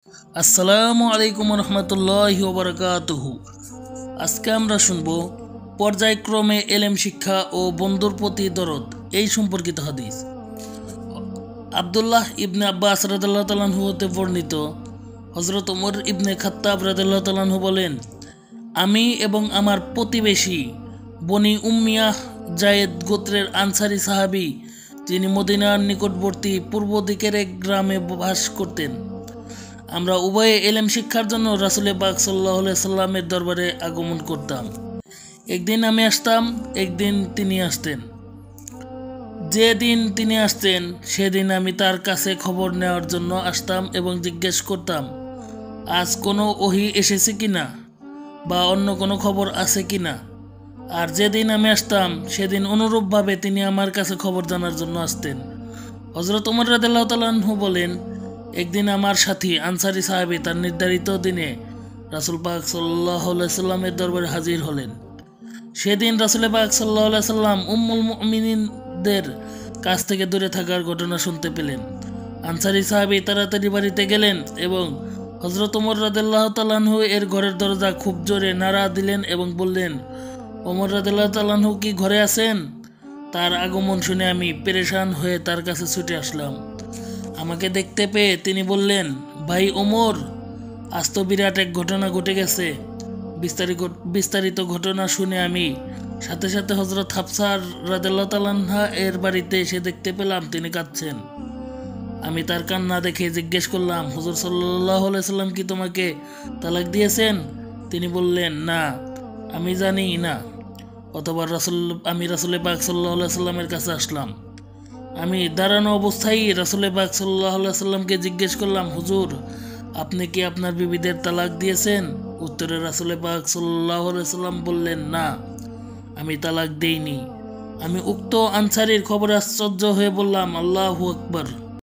আসসালামু আলাইকুম রহমতুল্লাহি ওয়া বারাকাতুহু। আজকে আমরা শুনব পর্যায়ক্রমে এলেম শিক্ষা ও বন্ধুর প্রতি দরদ এই সম্পর্কিত হাদিস। আব্দুল্লাহ ইবনে আব্বাস রাদিয়াল্লাহু তাআলা আনহু হতে বর্ণিত, হযরত ওমর ইবনে খাত্তাব রাদিয়াল্লাহু তাআলা আনহু বলেন, আমি এবং আমার প্রতিবেশী বনি উম্মিয়াহ জায়েদ গোত্রের আনসারী সাহাবী, যিনি মদিনার নিকটবর্তী পূর্ব দিকের এক গ্রামে বাস করতেন, আমরা উভয়ে এলেম শিক্ষার জন্য রাসূল পাক সাল্লাল্লাহু আলাইহি সাল্লামের দরবারে আগমন করতাম। একদিন আমি আসতাম, একদিন তিনি আসতেন। যেদিন তিনি আসতেন সেদিন আমি তার কাছে খবর নেওয়ার জন্য আসতাম এবং জিজ্ঞেস করতাম, আজ কোনো ওহী এসেছে কিনা বা অন্য কোনো খবর আছে কিনা। আর যেদিন আমি আসতাম সেদিন অনুরূপভাবে তিনি আমার কাছে খবর জানার জন্য আসতেন। হযরত ওমর রাদিয়াল্লাহু তাআলা আনহু বলেন, একদিন আমার সাথী আনসারী সাহাবী তার নির্ধারিত দিনে রাসূল পাক সাল্লাল্লাহু আলাইহি সাল্লামের দরবারে হাজির হলেন। সেদিন রাসূল পাক সাল্লাল্লাহু আলাইহি সাল্লাম উম্মুল মুমিনিনদের কাছ থেকে দূরে থাকার ঘটনা শুনতে পেলেন। আনসারী সাহাবী তাড়াতাড়ি বাড়িতে গেলেন এবং হযরত ওমর রাদিয়াল্লাহু তাআলা আনহু এর ঘরের দরজা খুব জোরে নাড়া দিলেন এবং বললেন, ওমর রাদিয়াল্লাহু তাআলা আনহু কি ঘরে আছেন? তার আগমন শুনে আমি পেরেশান হয়ে তার কাছে ছুটে আসলাম। আমাকে দেখতে পেয়ে তিনি বললেন, ভাই ওমর, আজ তো বিরাট এক ঘটনা ঘটে গেছে। বিস্তারিত ঘটনা শুনে আমি সাথে সাথে হযরত হাফসা রাদিয়াল্লাহু তাআলা আনহা এর বাড়িতে এসে দেখতে পেলাম তিনি কাঁদছেন। আমি তার কান্না দেখে জিজ্ঞেস করলাম, হুজুর সাল্লাল্লাহু আলাইহি সাল্লাম কি তোমাকে তালাক দিয়েছেন? তিনি বললেন, না, আমি জানি না। অতঃপর আমি রাসূল পাক সাল্লাল্লাহু আলাইহি সাল্লামের কাছে আসলাম। আমি দাঁড়ানো অবস্থায় রাসূল পাক সাল্লাল্লাহু আলাইহি সাল্লামকে জিজ্ঞেস করলাম, হুজুর, আপনি কি আপনার বিবিদের তালাক দিয়েছেন? উত্তরে রাসূল পাক সাল্লাল্লাহু আলাইহি সাল্লাম বললেন, না, আমি তালাক দেইনি। আমি উক্ত আনসারীর খবরে আশ্চর্য হয়ে বললাম, আল্লাহু আকবার।